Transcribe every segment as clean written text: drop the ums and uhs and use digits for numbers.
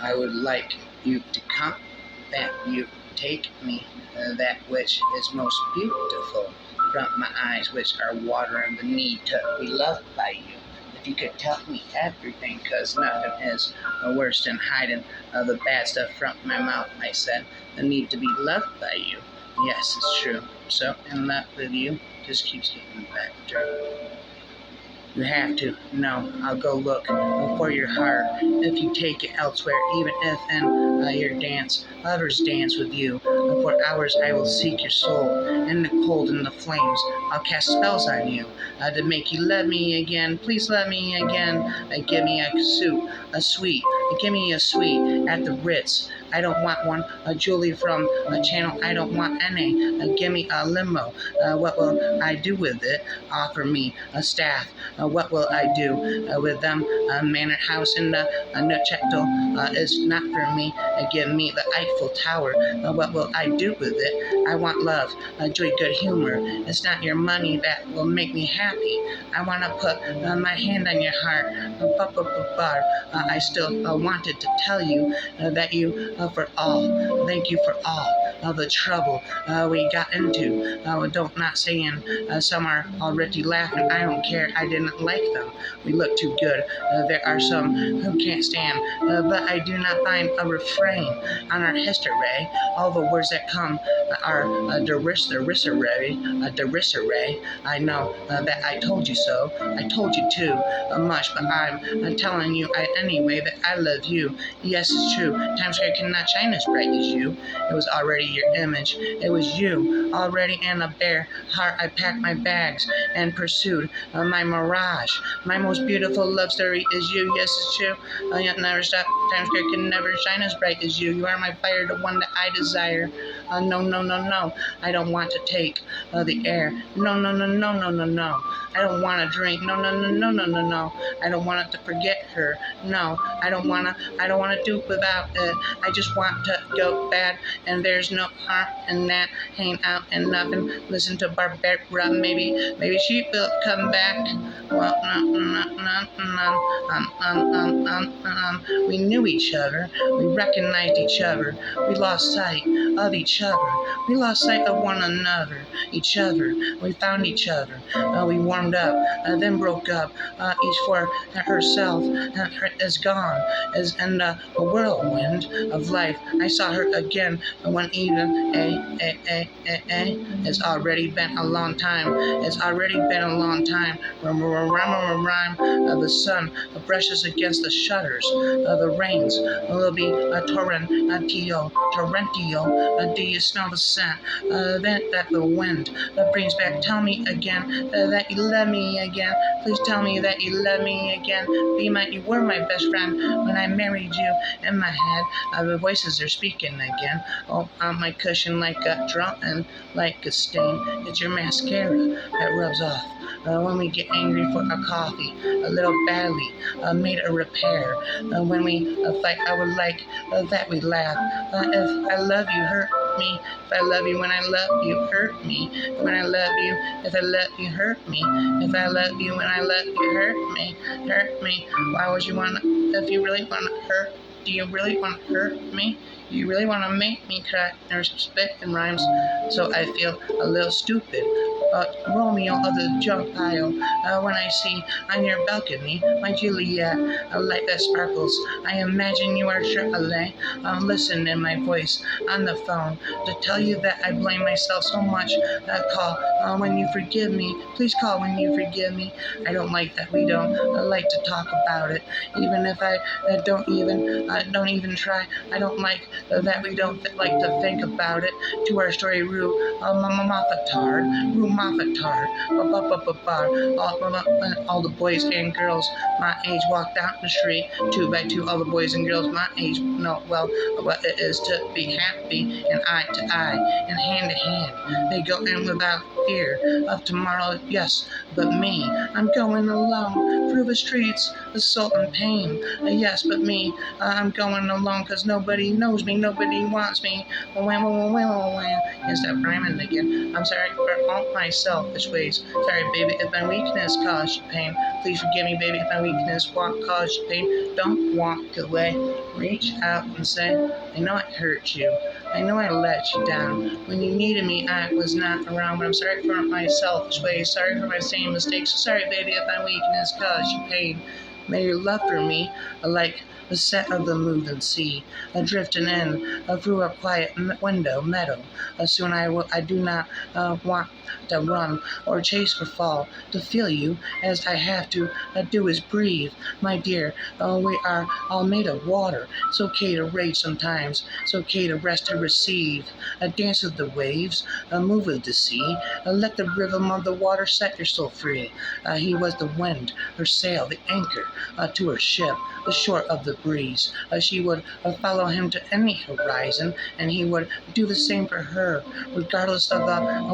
I would like you to come, that you take me that which is most beautiful from my eyes, which are water and the need to be loved by you. If you could tell me everything, 'cause nothing is worse than hiding the bad stuff from my mouth, I said. The need to be loved by you. Yes, it's true. So in love with you just keeps getting better. You have to. No, I'll go look for your heart if you take it elsewhere, even if in your dance, lovers dance with you. For hours I will seek your soul in the cold and the flames. I'll cast spells on you to make you love me again. Please love me again. Give me a suite. Give me a suite at the Ritz. I don't want one. A Julie from a channel. I don't want any. Give me a limo. What will I do with it? Offer me a staff. What will I do with them? A manor house in Neuchâtel is not for me. Give me the Eiffel Tower. What will I do with it? I want love, joy, good humor. It's not your money that will make me happy. I want to put my hand on your heart. I still wanted to tell you that you for all. Thank you for all of the trouble we got into. Don't not saying some are already laughing. I don't care. I didn't like them. We look too good. There are some who can't stand, but I do not find a refrain on our history. All the words that come are derisive. I know that I told you so. I told you too much, but I'm telling you anyway that I love you. Yes, it's true. Times Square cannot shine as bright as you. It was already your image. It was you already in a bare heart. I packed my bags and pursued my mirage. My most beautiful love story is you. Yes, it's true. You'll never stop. Times Square can never shine as bright as you. You are my fire, the one that I desire. No. I don't want to take the air. No. I don't want to drink. No. I don't want to forget her. No, I don't want to do without it. I just want to go bad, and there's no harm in that. Hang out and nothing. Listen to Barbara. Maybe she will come back. Well, we knew each other. We recognized each other. We lost sight of each other. We lost sight of one another. Each other. We found each other. We warmed up, then broke up. Each for herself is gone, is in the whirlwind of life. I saw her again one evening. It's already been a long time. It's already been a long time. Rhyme of the sun brushes against the shutters. The rains will be torrential. Do you smell the scent that the wind brings back? Tell me again that you love me again. Please tell me that you love me again. You were my best friend when I married you. In my head, the voices are speaking again. Oh, on my cushion like a drum and like a stain. It's your mascara that rubs off. When we get angry for a coffee, a little badly made a repair. When we fight, I would like that we laugh. If I love you, hurt me. If I love you, when I love you, hurt me. When I love you, if I love you, hurt me. If I love you, when I love you, hurt me. Why would you want to, if you really want to hurt, do you really want to hurt me? You really want to make me cry? There's spit and rhymes, so I feel a little stupid. Romeo of the junk pile. When I see on your balcony my Juliet, a light that sparkles. I imagine you are Shirley. Listen in my voice on the phone to tell you that I blame myself so much. Call when you forgive me. Please call when you forgive me. I don't like that we don't like to talk about it. Even if I don't even try. I don't like that we don't like to think about it. To our story, Rue Maffatard. All the boys and girls my age walk down the street, 2 by 2. All the boys and girls my age know well what it is to be happy, and eye to eye and hand to hand. They go in without fear of tomorrow, yes, but me, I'm going alone through the streets, the salt and pain. Yes, but me, I'm going along 'cause nobody knows me, nobody wants me. Is that rhyming again? I'm sorry for all my selfish ways. Sorry, baby, if my weakness caused you pain. Please forgive me, baby, if my weakness caused you pain. Don't walk away. Reach out and say, I know I hurt you. I know I let you down. When you needed me, I was not around, but I'm sorry for my selfish ways. Sorry for my same mistakes. Sorry, baby, if my weakness caused you pain. May your love for me, like the set of the moving sea, drifting in through a quiet window meadow. Soon I do not want to run or chase or fall. To feel you as I have to do is breathe. My dear, we are all made of water. It's okay to rage sometimes. It's okay to rest to receive. Dance with the waves, move with the sea. Let the rhythm of the water set your soul free. He was the wind, her sail, the anchor to her ship, the shore of the breeze. She would follow him to any horizon, and he would do the same for her, regardless of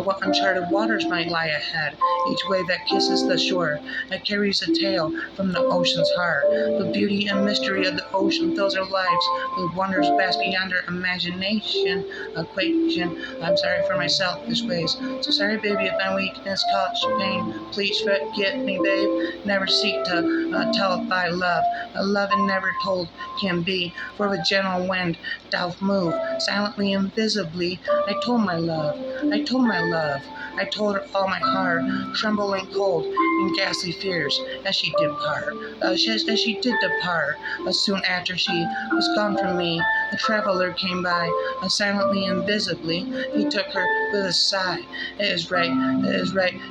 what uncharted waters might lie ahead. Each wave that kisses the shore carries a tale from the ocean's heart. The beauty and mystery of the ocean fills our lives with wonders vast beyond our imagination. Equation. I'm sorry for my selfish ways. So sorry, baby, if my weakness caused you pain. Please forget me, babe. Never seek to tell thy love. Love and never told can be. For the gentle wind doth move silently, invisibly. I told my love. I told my love. I told her all my heart, trembling cold in ghastly fears, as she did part. As she did depart, soon after she was gone from me, a traveler came by, silently, invisibly. He took her with a sigh. It is right,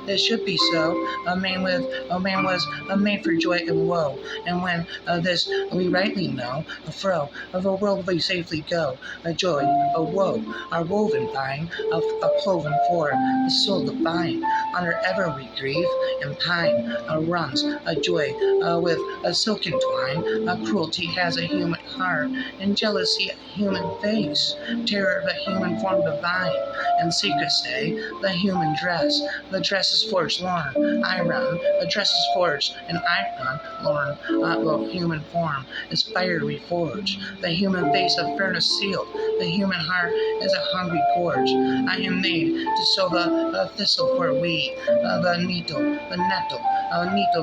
it should be so. A man was made for joy and woe, and when this we rightly know, a fro of a world we safely go. A joy, a woe, are woven fine, a cloven for the soul divine. On her ever we grieve and pine, runs a joy with a silken twine. Cruelty has a human heart, and jealousy a human face. Terror the human form divine, and secret say the human dress. The dress is forged, lorn, iron. The dress is forged, and iron, lorn. The human form is fire reforged. The human face a furnace sealed. The human heart is a hungry gorge. I am made to sow the thistle for weed, the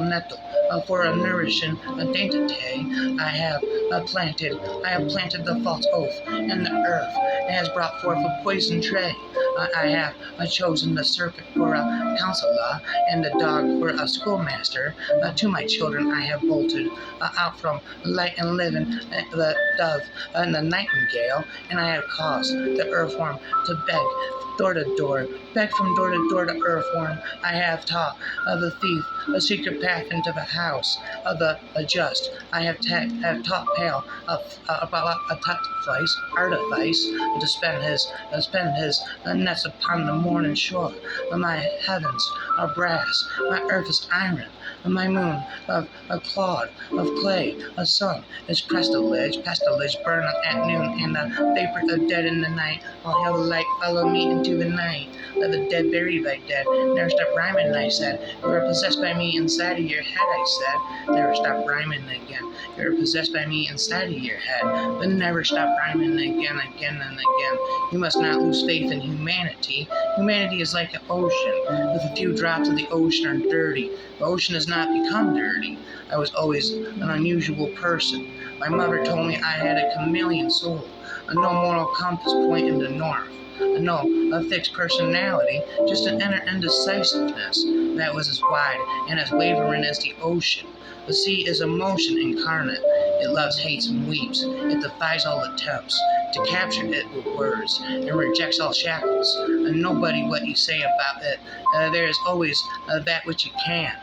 nettle, for a nourishing dainty. I have planted the false oath, and the earth has brought forth a poison tray. I have chosen the serpent for a counselor, and the dog for a schoolmaster. To my children I have bolted out from light and living the dove and the nightingale, and I have caused the earthworm to beg door to door, beg from door to door to earthworm. I have taught the thief a secret path into the house of the just. I have taught pale about a artifice to spend his nets upon the morning shore. My heavens are brass, my earth is iron, my moon of a clod of clay. A sun is pestilence burn at noon, and the vapor of dead in the night. I'll have the light follow me into the night. Let the dead bury thy dead. Never stop rhyming, I said. You are possessed by me inside of your head, I said. Never stop rhyming again. You are possessed by me inside of your head. But never stop rhyming again and again. You must not lose faith in humanity. Humanity is like an ocean. With a few drops of the ocean are dirty. The ocean has not become dirty. I was always an unusual person. My mother told me I had a chameleon soul, a no moral compass pointing to north. A fixed personality, just an inner indecisiveness that was as wide and as wavering as the ocean. The sea is emotion incarnate. It loves, hates, and weeps. It defies all attempts to capture it with words and rejects all shackles. And nobody what you say about it. There is always that which you can.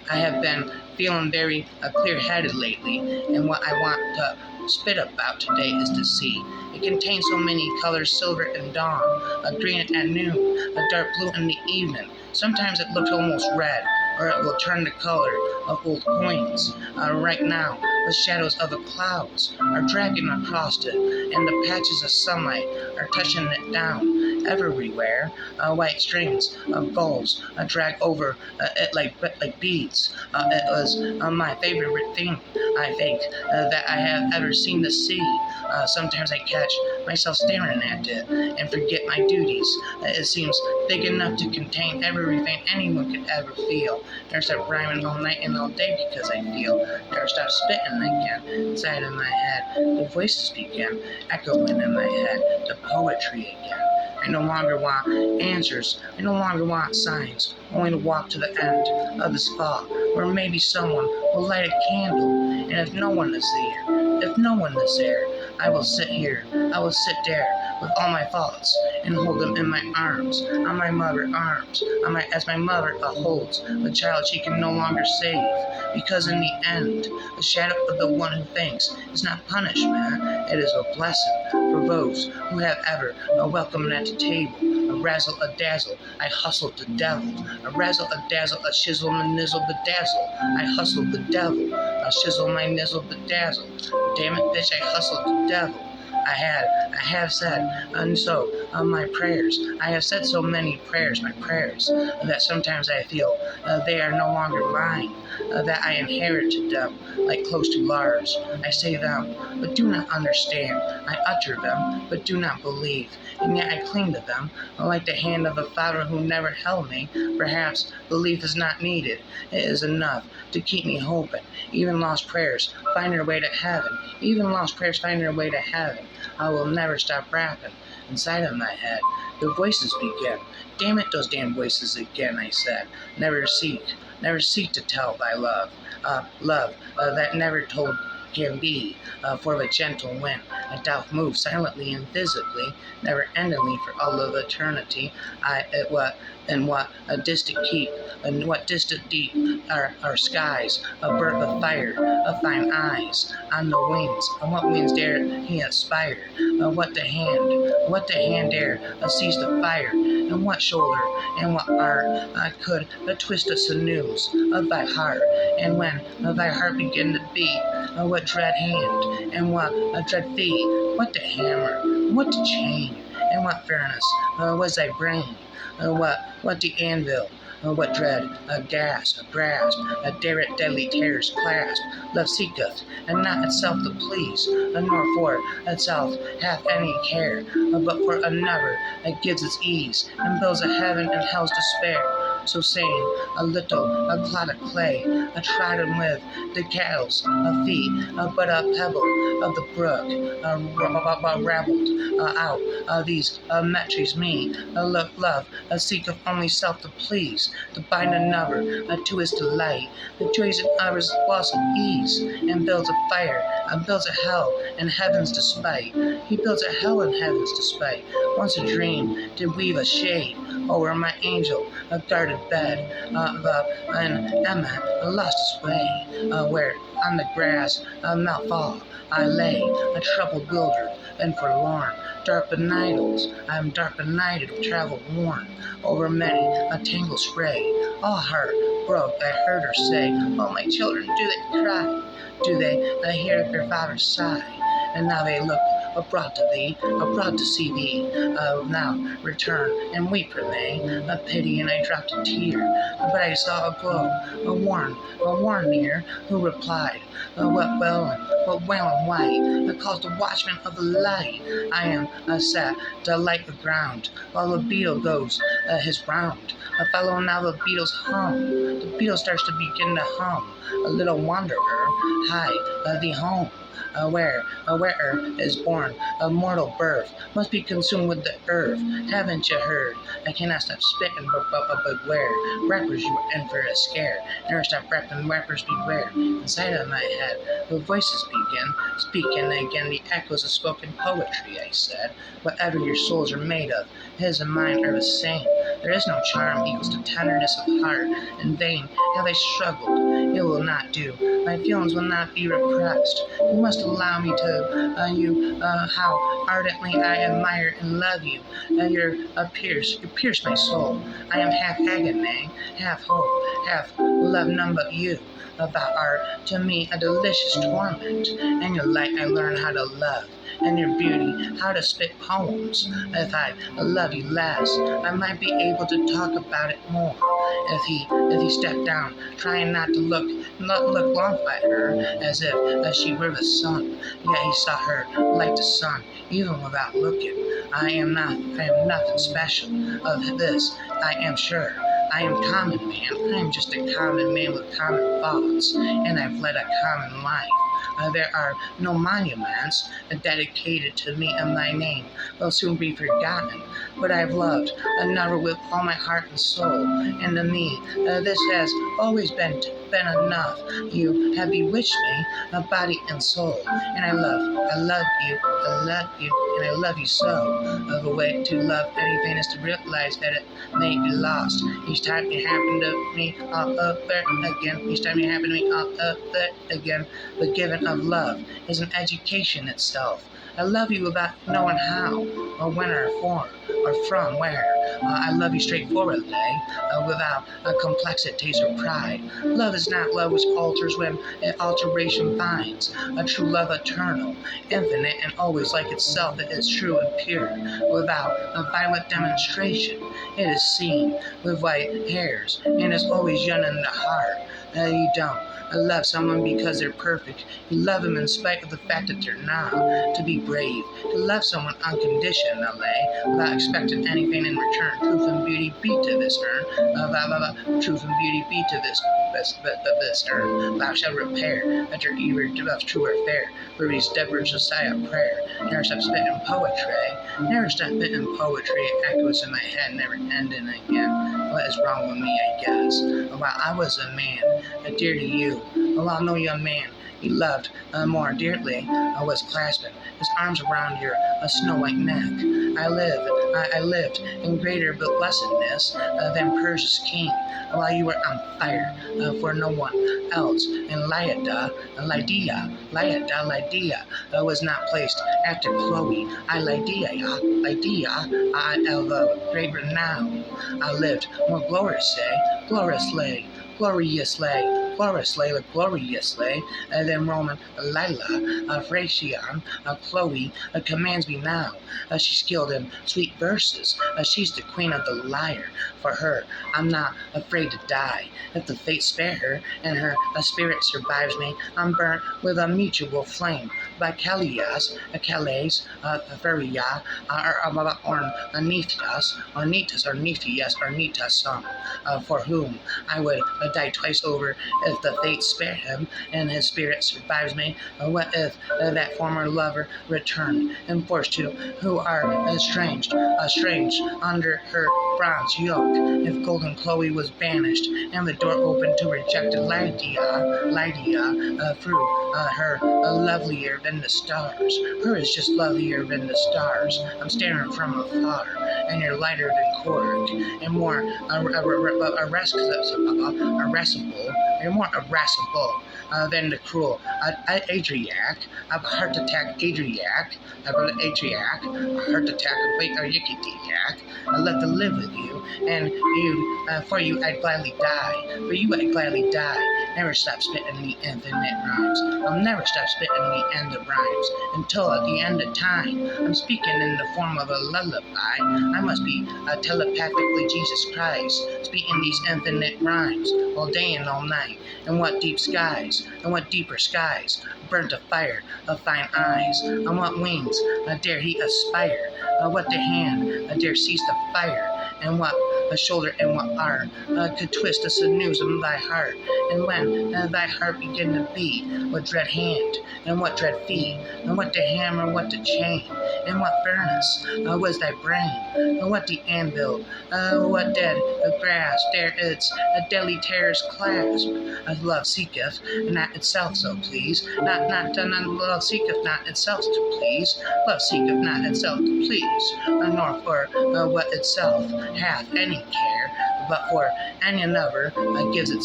I have been feeling very clear-headed lately, and what I want to spit about today is the sea. It contains so many colors, silver and dawn, a green at noon, a dark blue in the evening. Sometimes it looks almost red, or it will turn the color of old coins. Right now, the shadows of the clouds are dragging across it, and the patches of sunlight are touching it down. everywhere. White strings of gulls drag over it like beads. It was my favorite thing, I think, that I have ever seen the sea. Sometimes I catch myself staring at it and forget my duties. It seems big enough to contain everything anyone could ever feel. Never stop rhyming all night and all day because I feel. Never stop spitting again inside of my head. The voices begin echoing in my head. The poetry again. I no longer want answers. I no longer want signs. Only to walk to the end of this fall, where maybe someone will light a candle. And if no one is there, I will sit here. I will sit there with all my faults and hold them in my arms, on my mother's arms, as my mother holds the child she can no longer save. Because in the end, the shadow of the one who thinks is not punishment, it is a blessing for those who have ever welcomed at the table. A razzle, a dazzle, I hustled the devil. A razzle, a dazzle, a shizzle, my nizzle, bedazzle. I hustled the devil. A shizzle, my nizzle, bedazzle. Damn it, bitch, I hustled the devil. I have said, and so my prayers. I have said so many prayers, my prayers, that sometimes I feel they are no longer mine, that I inherited them like close to Lars. I say them, but do not understand. I utter them, but do not believe. And yet I cling to them, like the hand of a father who never held me. Perhaps belief is not needed. It is enough to keep me hoping. Even lost prayers find their way to heaven. Even lost prayers find their way to heaven. I will never stop rapping. Inside of my head, the voices begin. Damn it, those damn voices again, I said. Never seek to tell thy love. Love that never told can be, for the gentle wind and doth move silently and visibly, never endingly for all of eternity. What a distant keep, and what distant deep are skies, a birth of fire, of thine eyes, on the wings, on what wings dare he aspire, what the hand dare seize the fire, and what shoulder, and what art could twist the sinews of thy heart, and when thy heart begin to beat, what dread hand, and what dread feet, what the hammer, what the chain, and what furnace was thy brain, what the anvil, what dread grasp, a dare it deadly terrors clasp. Love seeketh, and not itself to please, nor for itself hath any care, but for another that gives its ease, and builds a heaven and hell's despair. So saying, a clod of clay, trodden with the cattle's feet, but a pebble of the brook, rabbled out these metrics me. Love seeketh only self to please, to bind another to his delight, the joys in others' loss of ease, and builds a fire, builds a hell in heaven's despite. He builds a hell in heaven's despite. Once a dream did weave a shade over my angel, a guarded bed, and Emma lost his way, where on the grass Malfall I lay, a troubled wilder and forlorn, dark benighted, I am dark benighted, travel worn, over many a tangled spray, all heart broke, I heard her say, oh my children, do they cry? Do they hear their father's sigh? And now they look abroad to thee, abroad to see thee, now return and weep for they, a pity, and I dropped a tear, but I saw a glow, a warn near, who replied, what well and white, that calls the watchman of the light. I am set to light the ground, while the beetle goes his round. Follow now the beetle's hum, the beetle starts to begin to hum, a little wanderer, hide thee home. Where is born a mortal birth, must be consumed with the earth. Haven't you heard? I cannot stop spitting, but beware. Rappers, you are in for a scare. Never stop rapping, rappers beware. Inside of my head, the voices begin, speaking again, the echoes of spoken poetry, I said. Whatever your souls are made of, his and mine are the same. There is no charm equals to tenderness of heart. In vain have I struggled, it will not do. My feelings will not be repressed. You must allow me to how ardently I admire and love you. You pierce my soul. I am half agony, half hope, half love, none but you. thou art to me a delicious torment. In your light I learn how to love, and your beauty how to spit poems. If I love you less, I might be able to talk about it more. If he stepped down, trying not to not look long at her, as she were the sun, yet he saw her like the sun, even without looking. I am nothing special. Of this I am sure. I am common man. I am just a common man with common thoughts, and I've led a common life. There are no monuments dedicated to me, and my name will soon be forgotten. But I've loved another with all my heart and soul, and to me this has always been enough. You have bewitched me, body and soul, and I love you, and I love you so. The way to love anything is to realize that it may be lost. Each time it happened to me, all over again. Each time it happened to me, all over again. The giving of love is an education itself. I love you without knowing how, or when, or for, or from where. I love you straightforwardly, without complexities or pride. Love is not love which alters when alteration finds. A true love eternal, infinite, and always like itself. It is true and pure, without a violent demonstration. It is seen with white hairs, and is always young in the heart. You don't love someone because they're perfect. You love them in spite of the fact that they're not. To be brave, to love someone unconditionally, without expecting anything in return. Truth and beauty be to this urn. Truth and beauty be to this urn. Thou shalt repair that your ear of true or fair. For these Deborah's a sigh of prayer. Never stop spitting poetry. Never stop spitting poetry. It echoes in my head, never ending again. What is wrong with me, I guess? While I was a man, dear to you, while no young man he loved more dearly, was clasping his arms around your snow white neck. I lived in greater blessedness than Persia's king, while you were on fire for no one else. And Lydia was not placed after Chloe. Lydia, I of great renown. I lived more gloriously than Roman Lila, Thracian, Chloe commands me now. She's skilled in sweet verses. She's the queen of the lyre. For her, I'm not afraid to die. If the fates spare her and her spirit survives me, I'm burnt with a mutual flame. By Calais, Feria, or Nithias, for whom I would die twice over if the fates spare him and his spirit survives me. What if that former lover returned and forced to who are estranged under her bronze yoke? If golden Chloe was banished and the door opened to rejected Lydia through her lovelier than the stars. Her is just lovelier than the stars. I'm staring from afar, and you're lighter than cork, and more irascible than the cruel Adriac. I've a heart attack, Adriac. A heart attack, Yikidiac. I love to live with you, and for you I'd gladly die. For you I'd gladly die. Never stop spitting the infinite rhymes. I'll never stop spitting the end of rhymes until at the end of time. I'm speaking in the form of a lullaby. I must be telepathically Jesus Christ, speaking these infinite rhymes all day and all night. And what deep skies, and what deeper skies, burnt a fire of fine eyes. On what wings dare he aspire? What the hand dare cease the fire? And what a shoulder and what art could twist the sinews of thy heart? And when thy heart begin to beat, what dread hand, and what dread feet, and what the hammer, what the chain, and what furnace was thy brain, and what the anvil, what dead grass dare its deadly terrors clasp? Love seeketh not itself so please, love seeketh not itself to please, love seeketh not itself to please, nor for what itself hath any care, but for any another gives it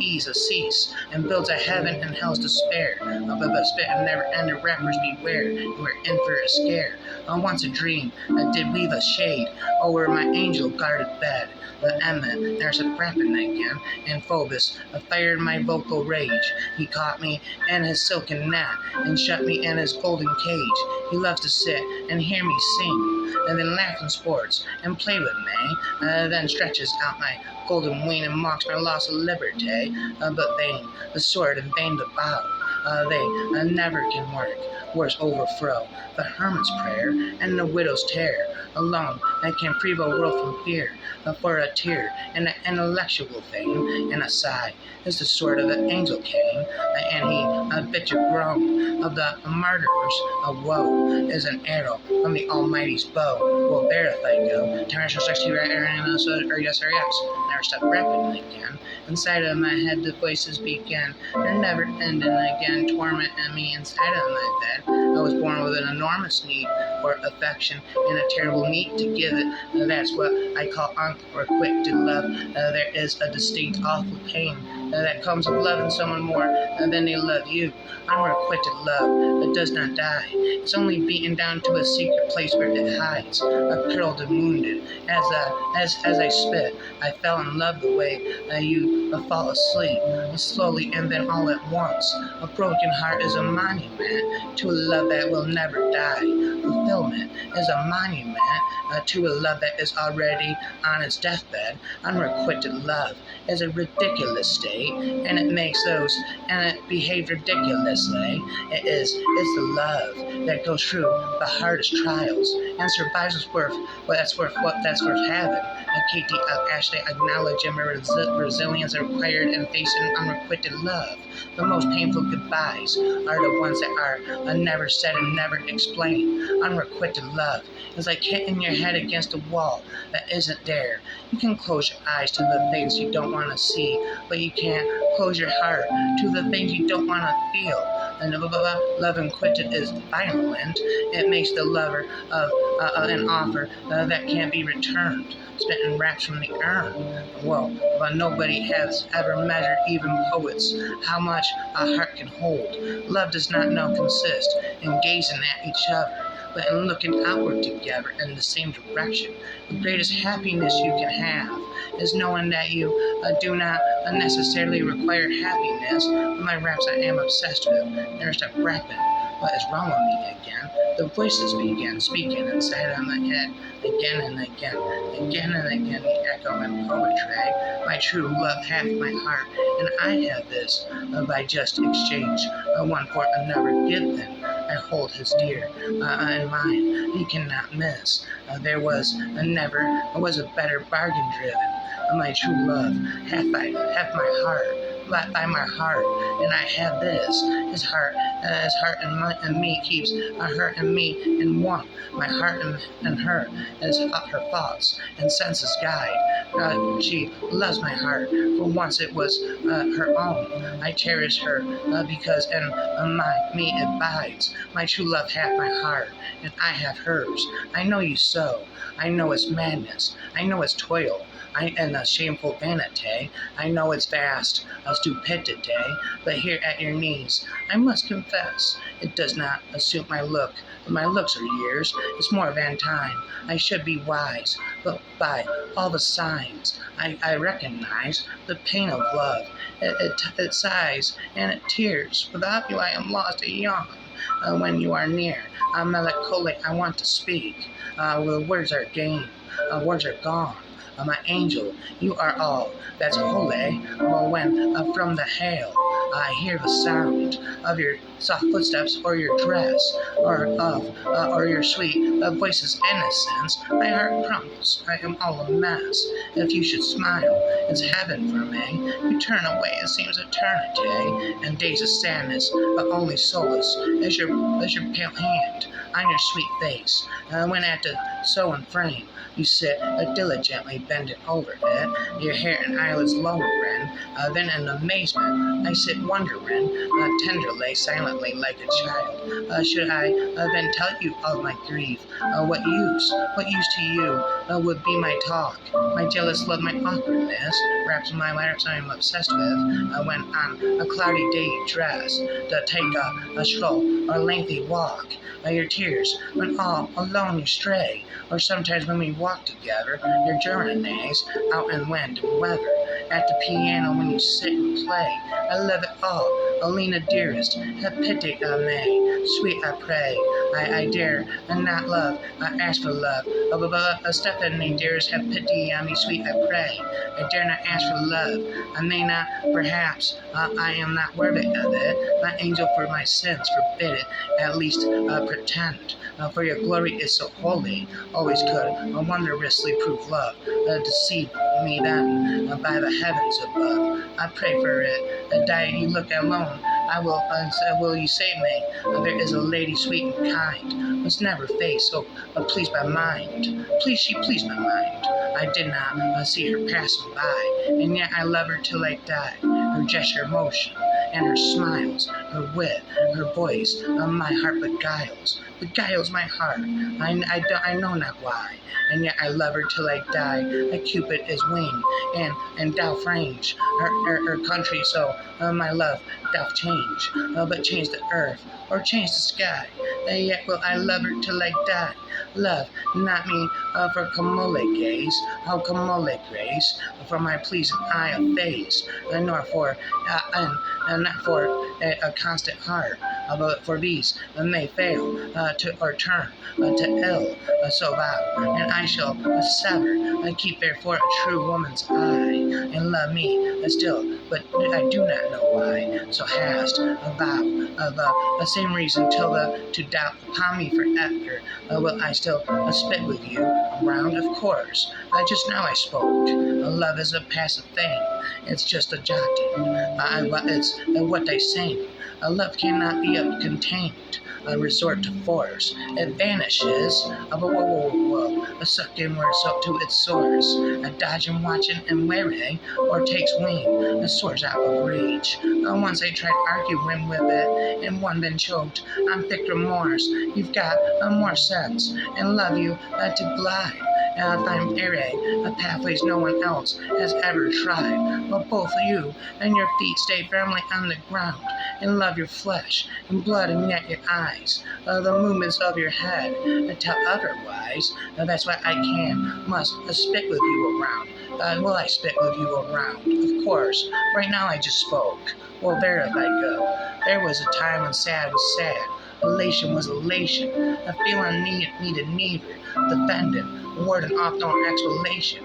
ease a cease, and builds a heaven and hell's despair. But spit and never end of rappers beware, you are in for a scare. Once a dream did weave a shade over my angel-guarded bed. The Emmet, there's a rapping again, and Phobos fired my vocal rage. He caught me in his silken net and shut me in his golden cage. He loves to sit and hear me sing, and then laugh in sports and play with me, then stretches out my golden wing and mocks my loss of liberty. But vain the sword and vain the bow. They never can work. Wars overthrow the hermit's prayer and the widow's tear. Alone I can free the world from fear. For a tear and an intellectual thing and a sigh is the sword of the angel king, and he bitter groan of the martyrs of woe is an arrow from the Almighty's bow. Will beareth I go, Terrestrial 60 right, or yes or yes. Never stop rapping again. Inside of my head the voices begin. They're never ending again, tormenting me inside of my bed. I was born with an enormous need for affection and a terrible need to give it. That's what I call unrequited love. There is a distinct awful pain that comes of loving someone more than they love you. Unrequited love that does not die. It's only beaten down to a secret place where it hides, curled and wounded. As I spit, I fell in love the way you fall asleep, slowly and then all at once. A broken heart is a monument to a love that will never die. Fulfillment is a monument to a love that is already on its deathbed. Unrequited love is a ridiculous state, and it makes those and it behaves ridiculously. It's the love that goes through the hardest trials and survives its worth. That's worth having. Katie Ashley acknowledged my resilience required in facing unrequited love. The most painful goodbyes are the ones that are never said and never explained. Unrequited love is like hitting your head against a wall that isn't there. You can close your eyes to the things you don't want to see, but you can't close your heart to the things you don't want to feel. And love unquitted is violent. It makes the lover of an offer that can't be returned, spent in raps from the urn. Well, but nobody has ever measured, even poets, how much a heart can hold. Love does not know consist in gazing at each other, but in looking outward together in the same direction. The greatest happiness you can have is knowing that you do not necessarily require happiness. My raps I am obsessed with. Never stop rapping. What is wrong with me again? The voices began speaking inside of my head again and again, again and again, the echo and poetry. My true love hath my heart, and I have this by just exchange, one for another given. I hold his dear in mine, he cannot miss. There was a better bargain driven. My true love hath my heart, by my heart, and I have this. His heart and me keeps her and me in one. My heart and her is her thoughts and senses guide. She loves my heart, for once it was her own. I cherish her because in me it bides. My true love hath my heart, and I have hers. I know you so. I know it's madness. I know it's toil. And a shameful vanity. I know it's vast stupidity, but here at your knees I must confess it does not suit my look. My looks are years, it's more than time. I should be wise, but by all the signs I recognize the pain of love. It sighs and it tears. Without you I am lost a yawn. When you are near, I'm melancholy, I want to speak. The words are game, words are gone. My angel, you are all that's holy. When from the hail I hear the sound of your soft footsteps, or your dress, or your sweet voice's innocence, my heart crumbles. I am all a mess. If you should smile, it's heaven for me. You turn away, it seems eternity, and days of sadness, but only solace is your pale hand on your sweet face. When at the sewing frame you sit diligently bending over it, your hair and eyelids lowering. Then in amazement I sit wondering, tenderly, silently like a child. Should I then tell you of my grief? What use to you would be my talk, my jealous love, my awkwardness? Perhaps my raps I am obsessed with. When on a cloudy day you dress to take a stroll or lengthy walk, your tears when all alone you stray. or sometimes when we walk together, your journeys out in wind and weather. At the piano when you sit and play, I love it all. Alina dearest, have pity on me. Sweet, I pray, I dare not love, I ask for love. Stephanie dearest, have pity on me. Sweet, I pray, I dare not ask for love. I may not, perhaps, I am not worthy of it. My angel, for my sins, forbid it. At least pretend. For your glory is so holy. Always could wondrously prove love. Deceive me then by the heavens above. I pray for it. Die you look alone. Will you save me? There is a lady sweet and kind, must never face, so pleased by mind. She pleased my mind. I did not see her passing by, and yet I love her till I die. Her gesture, motion, and her smiles, her wit, her voice, my heart beguiles my heart. I know not why, and yet I love her till I die. A Cupid is winged, and doth range her country, so my love doth change, but change the earth, or change the sky. Yet will I love her till I die. Love, not me for Camole gaze, how Camole grace, for my pleasing eye of face, nor for, not for a constant heart, but for these may fail or turn to ill, so vow, and I shall sever, keep therefore a true woman's eye, and love me still, but I do not know why, so hast a vow of the same reason till to doubt upon me forever, will I still spit with you around, of course. Just now I spoke. Love is a passive thing. It's just a jotting. It's what they sing. Love cannot be contained. Resort to force. It vanishes. Sucked inward to its source. Dodging, watching, and wearing, or takes wing. Soars out of reach. Once I tried arguing with it, and one been choked. I'm thick remorse. You've got more sense, and love you to glide. Find pathways no one else has ever tried. But both you and your feet stay firmly on the ground, and love your flesh and blood, and yet your eyes, the movements of your head, tell otherwise. That's why I must spit with you around. Will I spit with you around? Of course. Right now I just spoke. Well, there if I go. There was a time when sad was sad. Elation was elation. A feeling needed neither. Defendant, warding off no explanation.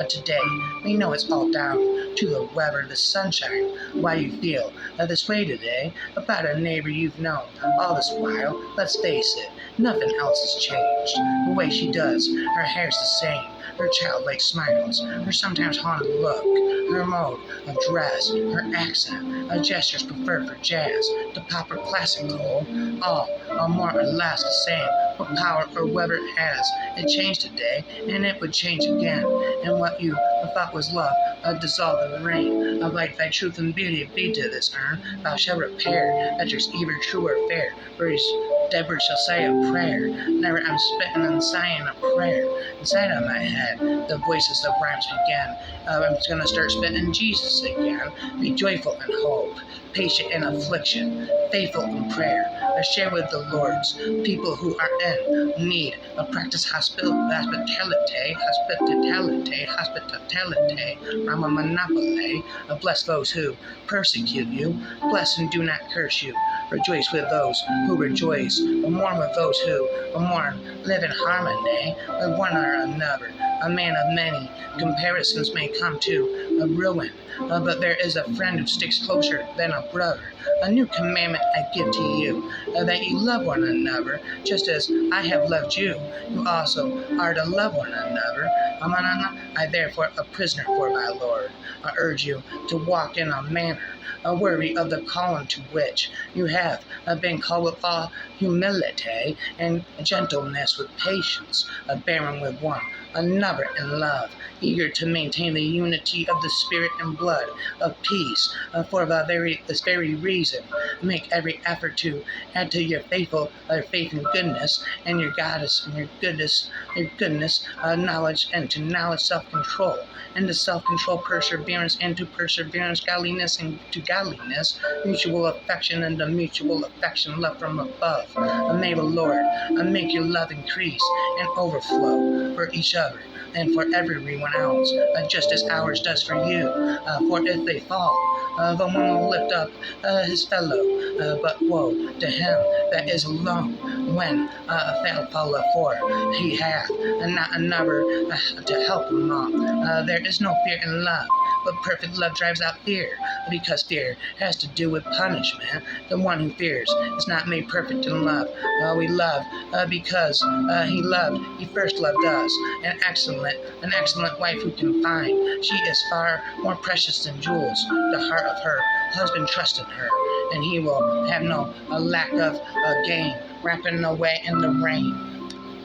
Today, we know it's all down to the weather, the sunshine. Why you feel this way today about a neighbor you've known all this while. Let's face it, nothing else has changed. The way she does, her hair's the same. Her childlike smiles, her sometimes haunted look, her mode of dress, her accent, gestures preferred for jazz, the pop or classical, all are more or less the same. What power or whether it has, it changed today, and it would change again. And what you thought was love, dissolved in the rain. Of like thy truth and beauty be to this urn, thou shalt repair, that yours either true or fair. Deborah shall say a prayer. Never I'm spitting and sighing a prayer. Inside of my head, the voices of rhymes began. I'm gonna start spitting Jesus again. Be joyful in hope, patient in affliction, faithful in prayer. Share with the Lord's people who are in need. Practice hospitality, Rama Monopoly. Bless those who persecute you. Bless and do not curse you. Rejoice with those who rejoice. Mourn with those who mourn. Live in harmony with one or another. A man of many comparisons may come to a ruin, but there is a friend who sticks closer than a brother. A new commandment I give to you, that you love one another, just as I have loved you. You also are to love one another. I therefore, a prisoner for thy Lord, I urge you to walk in a manner worthy of the calling to which you have been called, with all humility and gentleness, with patience, bearing with one another in love, eager to maintain the unity of the spirit and blood of peace. For this very reason, make every effort to add to your faith and goodness, and your goddess and your goodness, knowledge, and to knowledge self-control, and to self-control perseverance, and to perseverance godliness, and to godliness mutual affection, and to mutual affection love from above. May the Lord make your love increase and overflow for each other and for everyone else, just as ours does for you. For if they fall, the one will lift up his fellow, but woe to him that is alone when thou falleth, for he hath not another to help him along. There is no fear in love, but perfect love drives out fear, because fear has to do with punishment. The one who fears is not made perfect in love. We love because he first loved us. An excellent wife who can find. She is far more precious than jewels. The heart of her husband trusted her, and he will have no lack of gain, wrapping away in the rain.